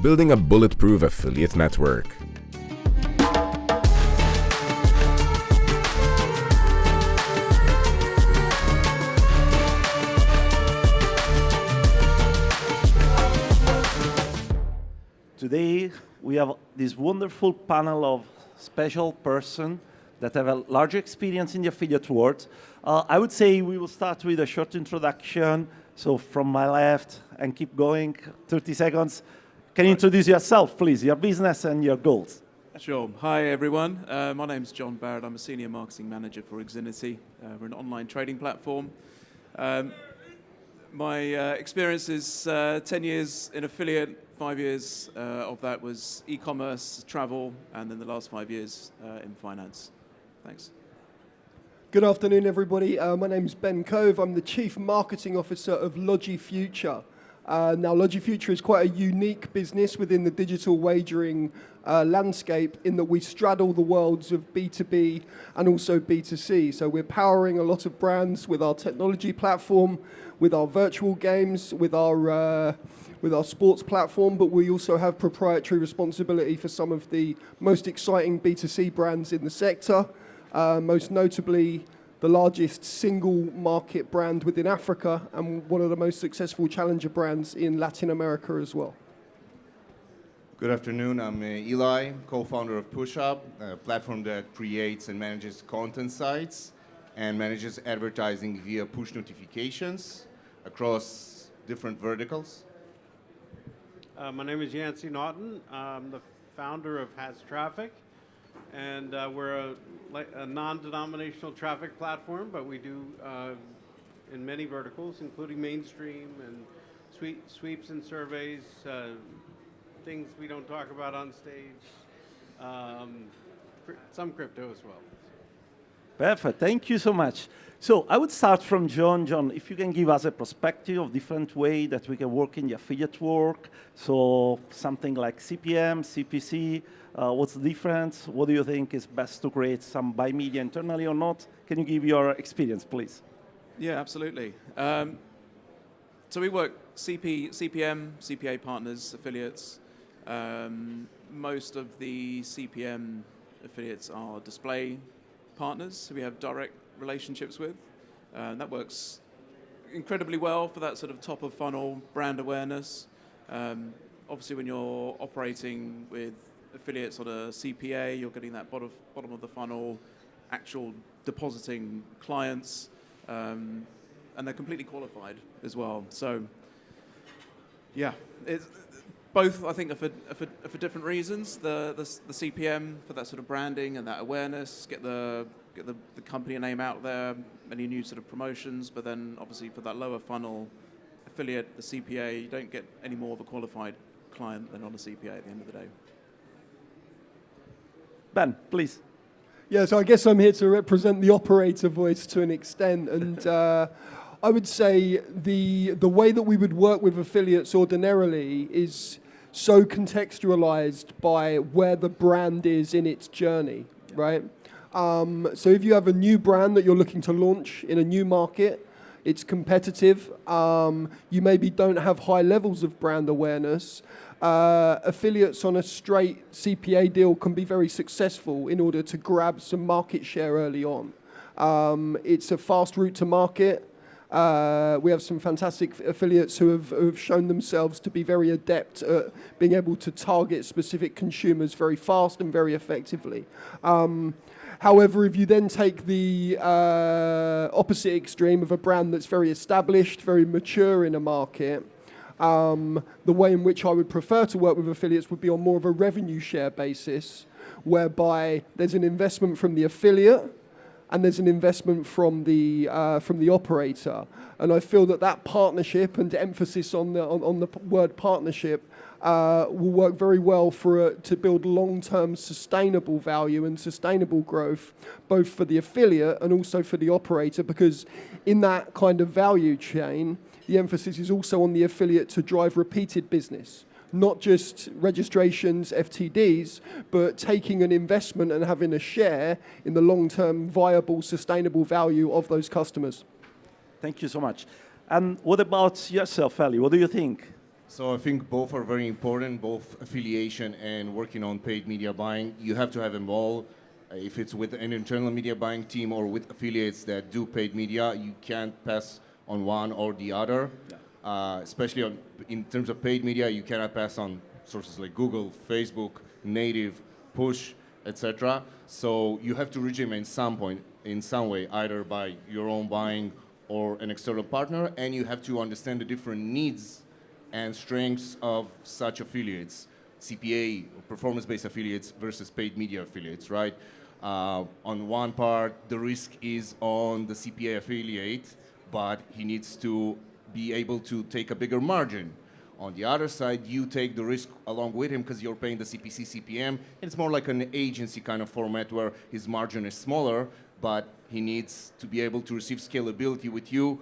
building a bulletproof affiliate network. Today, we have this wonderful panel of special persons that have a large experience in the affiliate world. I would say we will start with a short introduction. So from my left, and keep going, 30 seconds. Can you introduce yourself, please, your business and your goals? Sure. Hi, everyone. My name's John Barrett. I'm a senior marketing manager for Xinity. We're an online trading platform. My experience is 10 years in affiliate. 5 years of that was e-commerce, travel, and then the last 5 years in finance. Thanks. Good afternoon, everybody. My name's Ben Cove. I'm the Chief Marketing Officer of Logifuture. Now, Logifuture is quite a unique business within the digital wagering landscape in that we straddle the worlds of B2B and also B2C. So we're powering a lot of brands with our technology platform, with our virtual games, with our sports platform, but we also have proprietary responsibility for some of the most exciting B2C brands in the sector. Most notably, the largest single market brand within Africa and one of the most successful challenger brands in Latin America as well. Good afternoon, I'm Eli, co-founder of PushUp, a platform that creates and manages content sites and manages advertising via push notifications across different verticals. My name is Yancy Naughton. I'm the founder of Has Traffic. And we're a non-denominational traffic platform, but we do in many verticals, including mainstream and sweeps and surveys, things we don't talk about on stage, some crypto as well. Perfect. Thank you so much. So I would start from John. John, if you can give us a perspective of different way that we can work in the affiliate work. So something like CPM, CPC, what's the difference? What do you think is best to create some buy media internally or not? Can you give your experience, please? Yeah, absolutely. So we work CPM, CPA partners, affiliates. Most of the CPM affiliates are display partners who we have direct relationships with. That works incredibly well for that sort of top of funnel brand awareness. Obviously, when you're operating with affiliates on a CPA, you're getting that bottom of the funnel, actual depositing clients, and they're completely qualified as well. So, yeah, it's both, I think, are for different reasons. The CPM for that sort of branding and that awareness, get the company name out there, any new sort of promotions, but then obviously for that lower funnel affiliate, the CPA, you don't get any more of a qualified client than on a CPA at the end of the day. Ben, please. Yeah, so I guess I'm here to represent the operator voice to an extent, and I would say the way that we would work with affiliates ordinarily is so contextualized by where the brand is in its journey, right? So if you have a new brand that you're looking to launch in a new market, it's competitive, you maybe don't have high levels of brand awareness, affiliates on a straight CPA deal can be very successful in order to grab some market share early on. It's a fast route to market. We have some fantastic affiliates who have shown themselves to be very adept at being able to target specific consumers very fast and very effectively. However, if you then take the opposite extreme of a brand that's very established, very mature in a market, the way in which I would prefer to work with affiliates would be on more of a revenue share basis, whereby there's an investment from the affiliate and there's an investment from the operator. And I feel that partnership and emphasis on the word partnership will work very well to build long-term sustainable value and sustainable growth, both for the affiliate and also for the operator, because in that kind of value chain, the emphasis is also on the affiliate to drive repeated business. Not just registrations, FTDs, but taking an investment and having a share in the long-term viable, sustainable value of those customers. Thank you so much. And what about yourself, Ali? What do you think? So I think both are very important, both affiliation and working on paid media buying. You have to have them all. If it's with an internal media buying team or with affiliates that do paid media, you can't pass on one or the other. Especially in terms of paid media, you cannot pass on sources like Google, Facebook, native, push, etc. So you have to reach them in some point, in some way, either by your own buying or an external partner, and you have to understand the different needs and strengths of such affiliates, CPA, performance-based affiliates versus paid media affiliates, right? On one part, the risk is on the CPA affiliate, but he needs to be able to take a bigger margin. On the other side, you take the risk along with him because you're paying the CPC, CPM, and it's more like an agency kind of format where his margin is smaller, but he needs to be able to receive scalability with you,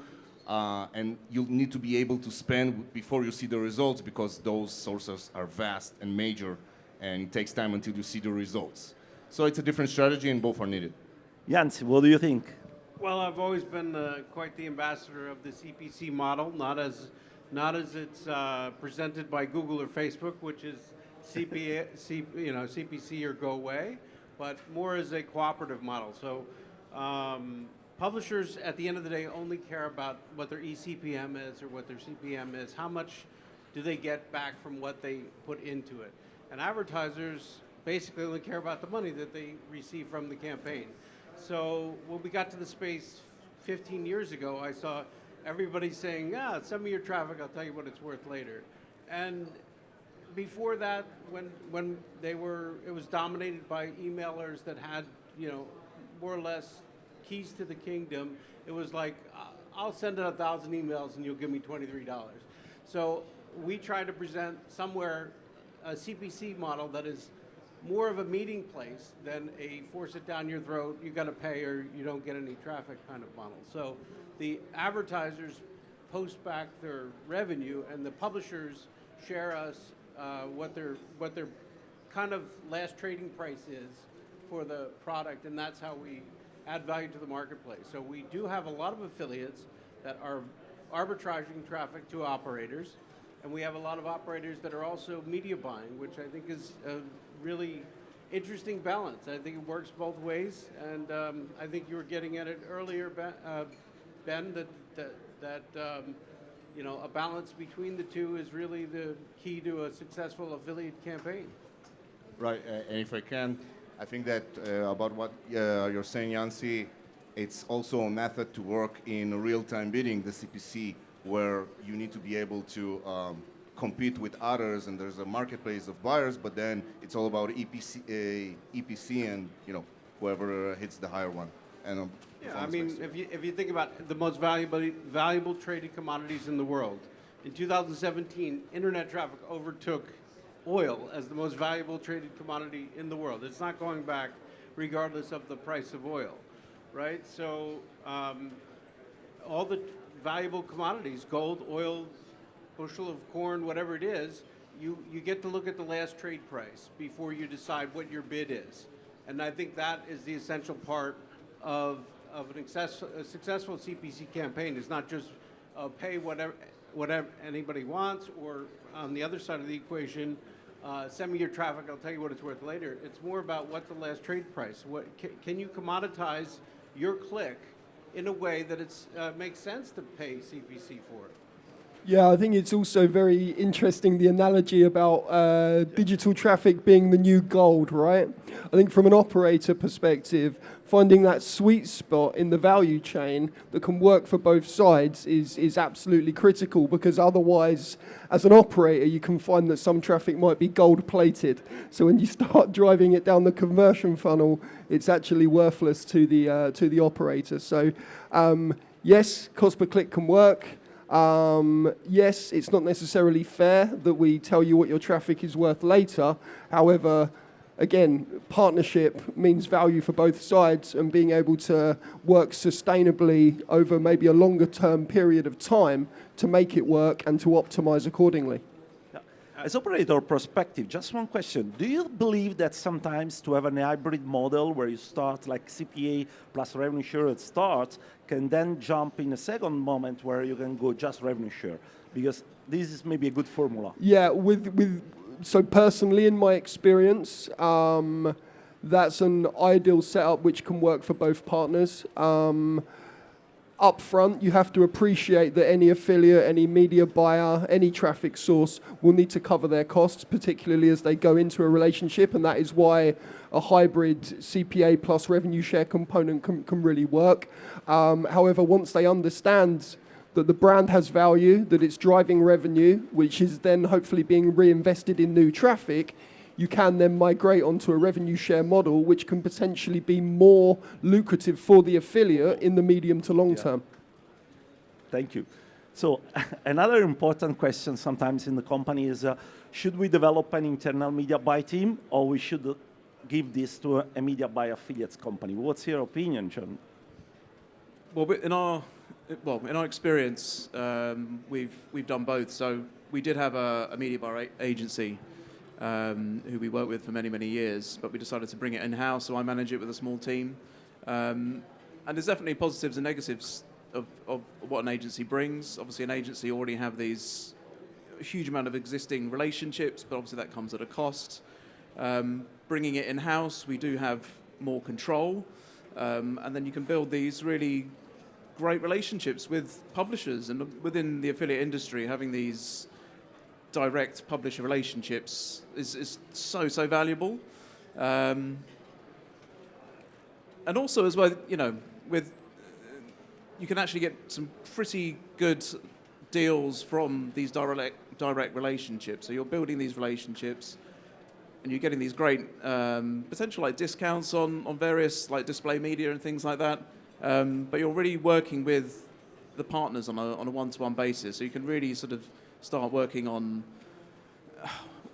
and you'll need to be able to spend before you see the results because those sources are vast and major, and it takes time until you see the results. So it's a different strategy, and both are needed. Yancy, what do you think? Well, I've always been quite the ambassador of the CPC model, not as it's presented by Google or Facebook, which is CPC or go away, but more as a cooperative model. So publishers, at the end of the day, only care about what their eCPM is or what their CPM is. How much do they get back from what they put into it? And advertisers basically only care about the money that they receive from the campaign. So when we got to the space 15 years ago, I saw everybody saying, send me your traffic, I'll tell you what it's worth later. And before that, when it was dominated by emailers that had, more or less keys to the kingdom, it was like, I'll send out 1,000 emails and you'll give me $23. So we try to present somewhere a CPC model that is more of a meeting place than a force it down your throat, you got to pay or you don't get any traffic kind of model. So the advertisers post back their revenue and the publishers share us what their kind of last trading price is for the product, and that's how we add value to the marketplace. So we do have a lot of affiliates that are arbitraging traffic to operators, and we have a lot of operators that are also media buying, which I think is a really interesting balance. I think it works both ways, and I think you were getting at it earlier, Ben, that a balance between the two is really the key to a successful affiliate campaign. Right, and if I can, I think that about what you're saying, Yancy, it's also a method to work in real-time bidding, the CPC, where you need to be able to compete with others, and there's a marketplace of buyers, but then it's all about EPC and whoever hits the higher one. And yeah, I mean, if you think about the most valuable traded commodities in the world, in 2017, internet traffic overtook oil as the most valuable traded commodity in the world. It's not going back regardless of the price of oil, right? So all the valuable commodities, gold, oil, bushel of corn, whatever it is, you get to look at the last trade price before you decide what your bid is. And I think that is the essential part of a successful CPC campaign. Is not just pay whatever anybody wants, or on the other side of the equation, send me your traffic, I'll tell you what it's worth later. It's more about what's the last trade price. Can you commoditize your click in a way that it makes sense to pay CPC for it? Yeah, I think it's also very interesting, the analogy about digital traffic being the new gold, right? I think from an operator perspective, finding that sweet spot in the value chain that can work for both sides is absolutely critical, because otherwise, as an operator, you can find that some traffic might be gold-plated. So when you start driving it down the conversion funnel, it's actually worthless to the operator. So yes, cost per click can work. Yes, it's not necessarily fair that we tell you what your traffic is worth later. However, again, partnership means value for both sides, and being able to work sustainably over maybe a longer term period of time to make it work and to optimize accordingly. As operator perspective, just one question. Do you believe that sometimes to have a hybrid model where you start like CPA plus revenue share at start, can then jump in a second moment where you can go just revenue share? Because this is maybe a good formula. Yeah, so personally, in my experience, that's an ideal setup which can work for both partners. Up front, you have to appreciate that any affiliate, any media buyer, any traffic source will need to cover their costs, particularly as they go into a relationship, and that is why a hybrid CPA plus revenue share component can really work. However, once they understand that the brand has value, that it's driving revenue, which is then hopefully being reinvested in new traffic, you can then migrate onto a revenue share model, which can potentially be more lucrative for the affiliate in the medium to long term. Thank you. So another important question sometimes in the company is, should we develop an internal media buy team, or we should give this to a media buy affiliates company? What's your opinion, John? Well, in our experience, we've done both. So we did have a media buyer agency who we worked with for many, many years, but we decided to bring it in-house, so I manage it with a small team. And there's definitely positives and negatives of what an agency brings. Obviously, an agency already have these huge amount of existing relationships, but obviously that comes at a cost. Bringing it in-house, we do have more control, and then you can build these really great relationships with publishers, and within the affiliate industry, having these direct publisher relationships is so valuable, and also as well, you can actually get some pretty good deals from these direct relationships. So you're building these relationships, and you're getting these great potential like discounts on various like display media and things like that. But you're really working with the partners on a one-to-one basis, so you can really sort of start working on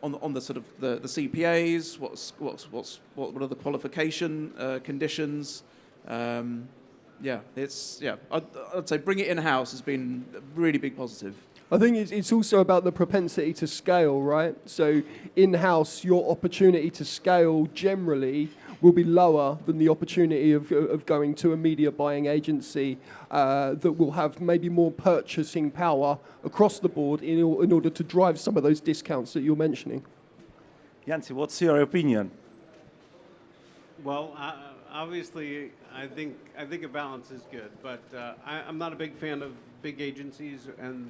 the sort of the CPAs, what are the qualification conditions. I'd say bring it in-house has been a really big positive. I think it's also about the propensity to scale, right? So in-house, your opportunity to scale generally will be lower than the opportunity of going to a media buying agency that will have maybe more purchasing power across the board in order to drive some of those discounts that you're mentioning. Yancy, what's your opinion? Well, obviously, I think a balance is good, but I'm not a big fan of big agencies and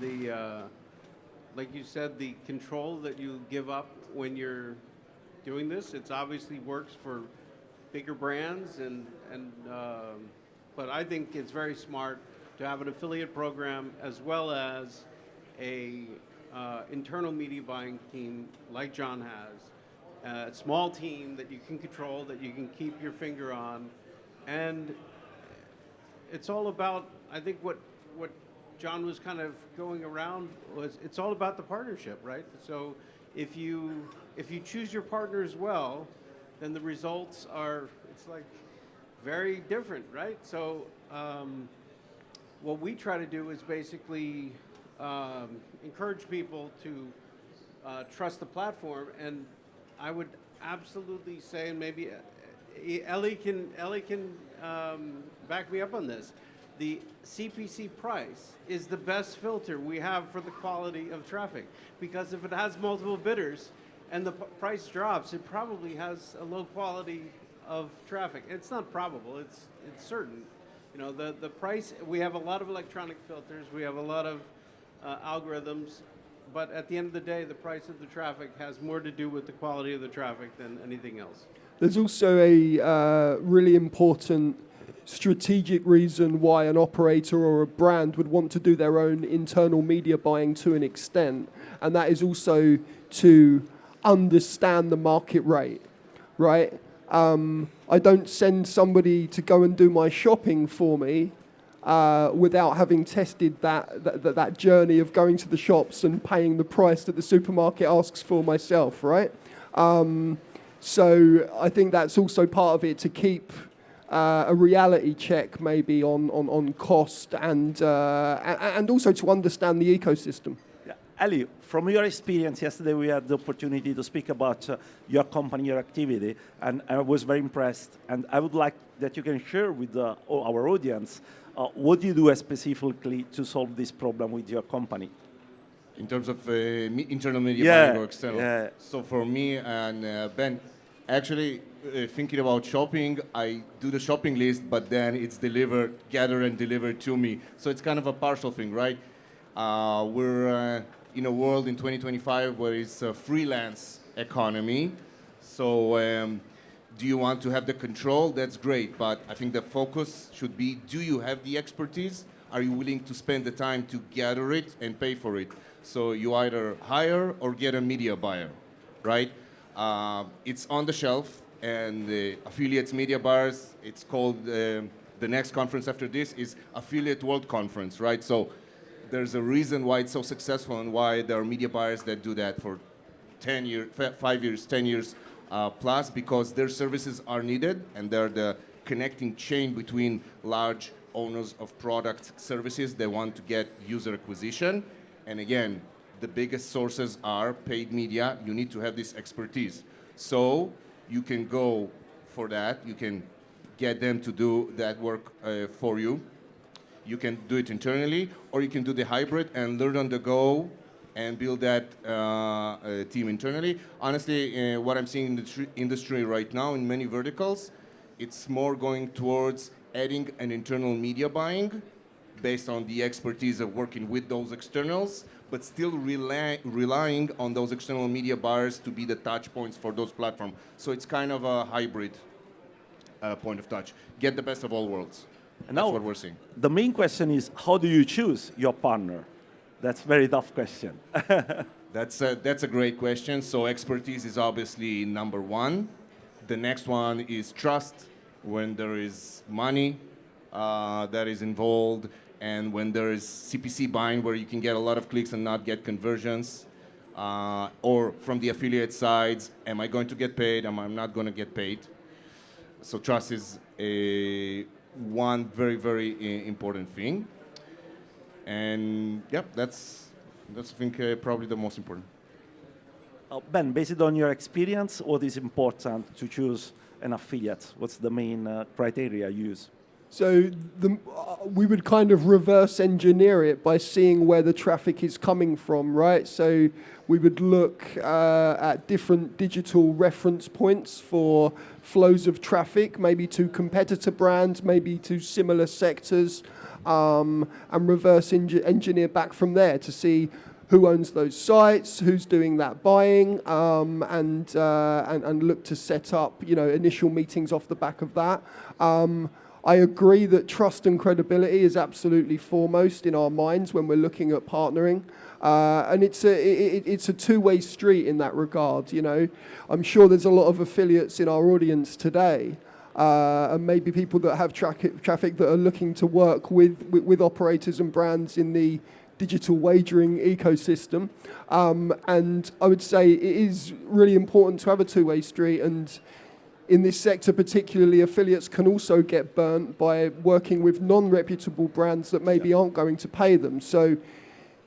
like you said, the control that you give up when you're doing this. It's obviously works for bigger brands, but I think it's very smart to have an affiliate program as well as a internal media buying team like John has, a small team that you can control, that you can keep your finger on, and it's all about, I think what John was kind of going around was, it's all about the partnership, right? So if you choose your partners well, then the results are, it's like very different, right? So what we try to do is basically encourage people to trust the platform, and I would absolutely say, and maybe Eli can back me up on this, the CPC price is the best filter we have for the quality of traffic, because if it has multiple bidders and the price drops, it probably has a low quality of traffic. It's not probable, it's certain. You know, the price, we have a lot of electronic filters, we have a lot of algorithms, but at the end of the day, the price of the traffic has more to do with the quality of the traffic than anything else. There's also a really important strategic reason why an operator or a brand would want to do their own internal media buying to an extent, and that is also to understand the market rate, right? I don't send somebody to go and do my shopping for me without having tested that journey of going to the shops and paying the price that the supermarket asks for myself, right? So I think that's also part of it, to keep a reality check maybe on cost and also to understand the ecosystem. Yeah. Eli, from your experience, yesterday we had the opportunity to speak about your company, your activity, and I was very impressed. And I would like that you can share with our audience what you do specifically to solve this problem with your company. In terms of internal media Yeah, buying or external. yeah. So for me and Ben, actually thinking about shopping, I do the shopping list, but then it's gathered and delivered to me. So it's kind of a partial thing, right? We're in a world in 2025 where it's a freelance economy. So do you want to have the control? That's great, but I think the focus should be, do you have the expertise? Are you willing to spend the time to gather it and pay for it? So you either hire or get a media buyer, right? It's on the shelf, and the affiliates media buyers, it's called, the next conference after this is Affiliate World Conference, right? So there's a reason why it's so successful and why there are media buyers that do that for 10 years, 5 years, 10 years plus, because their services are needed and they're the connecting chain between large owners of product services that want to get user acquisition. And again, the biggest sources are paid media. You need to have this expertise. So you can go for that. You can get them to do that work for you. You can do it internally, or you can do the hybrid and learn on the go and build that team internally. Honestly, what I'm seeing in the industry right now in many verticals, it's more going towards adding an internal media buying based on the expertise of working with those externals, but still relying on those external media buyers to be the touch points for those platforms. So it's kind of a hybrid point of touch. Get the best of all worlds. And That's now, what we're seeing. the main question is, how do you choose your partner? That's a very tough question. That's a great question. So expertise is obviously number one. The next one is trust. When there is money that is involved, and when there is CPC buying where you can get a lot of clicks and not get conversions, or from the affiliate sides, am I going to get paid? Am I not going to get paid? So trust is one very, very important thing. And yep, that's I think probably the most important. Ben, based on your experience, what is important to choose an affiliate? What's the main criteria you use? So we would kind of reverse engineer it by seeing where the traffic is coming from, right? So we would look at different digital reference points for flows of traffic, maybe to competitor brands, maybe to similar sectors, and reverse engineer back from there to see who owns those sites, who's doing that buying, and look to set up, initial meetings off the back of that. I agree that trust and credibility is absolutely foremost in our minds when we're looking at partnering, and it's a two-way street in that regard. I'm sure there's a lot of affiliates in our audience today, and maybe people that have traffic that are looking to work with operators and brands in the digital wagering ecosystem, and I would say it is really important to have a two-way street. And in this sector particularly, affiliates can also get burnt by working with non-reputable brands that maybe aren't going to pay them. So,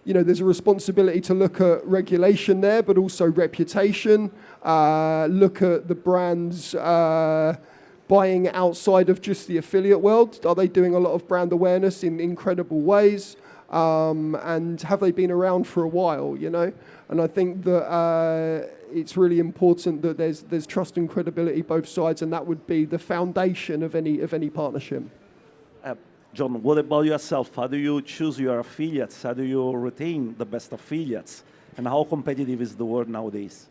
there's a responsibility to look at regulation there, but also reputation, look at the brands buying outside of just the affiliate world. Are they doing a lot of brand awareness in incredible ways? And have they been around for a while, And I think that it's really important that there's trust and credibility both sides, and that would be the foundation of any partnership. John, what about yourself? How do you choose your affiliates? How do you retain the best affiliates? And how competitive is the world nowadays?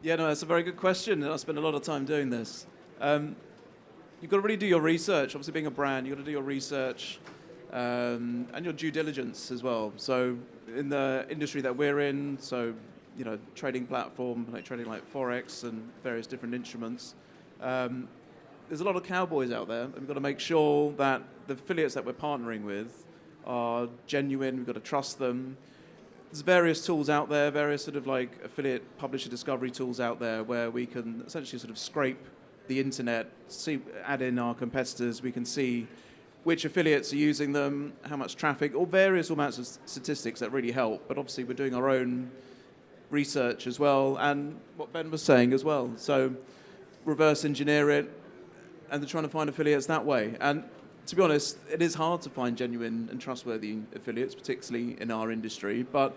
Yeah, no, that's a very good question. I spend a lot of time doing this. You've got to really do your research. Obviously, being a brand, you've got to do your research and your due diligence as well. So in the industry that we're in, so trading platform, trading like Forex and various different instruments, there's a lot of cowboys out there. And we've got to make sure that the affiliates that we're partnering with are genuine. We've got to trust them. There's various tools out there, various sort of like affiliate publisher discovery tools out there where we can essentially sort of scrape the internet, add in our competitors. We can see which affiliates are using them, how much traffic, or various amounts of statistics that really help. But obviously we're doing our own research as well, and what Ben was saying as well. So reverse engineer it, and they're trying to find affiliates that way. And to be honest, it is hard to find genuine and trustworthy affiliates, particularly in our industry. But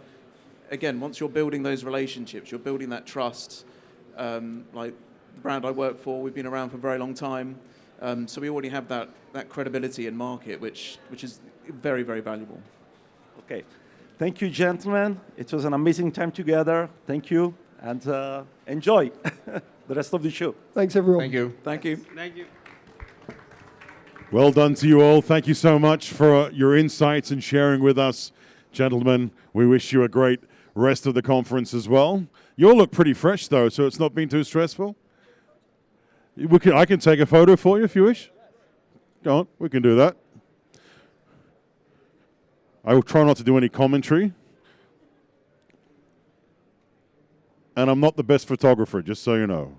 again, once you're building those relationships, you're building that trust. Like the brand I work for, we've been around for a very long time. So we already have that credibility in market, which is very, very valuable. Okay. Thank you, gentlemen. It was an amazing time together. Thank you, and enjoy the rest of the show. Thanks, everyone. Thank you. Thank you. Thank you. Well done to you all. Thank you so much for your insights and sharing with us, gentlemen. We wish you a great rest of the conference as well. You all look pretty fresh, though, so it's not been too stressful. I can take a photo for you if you wish. Go on, we can do that. I will try not to do any commentary. And I'm not the best photographer, just so you know.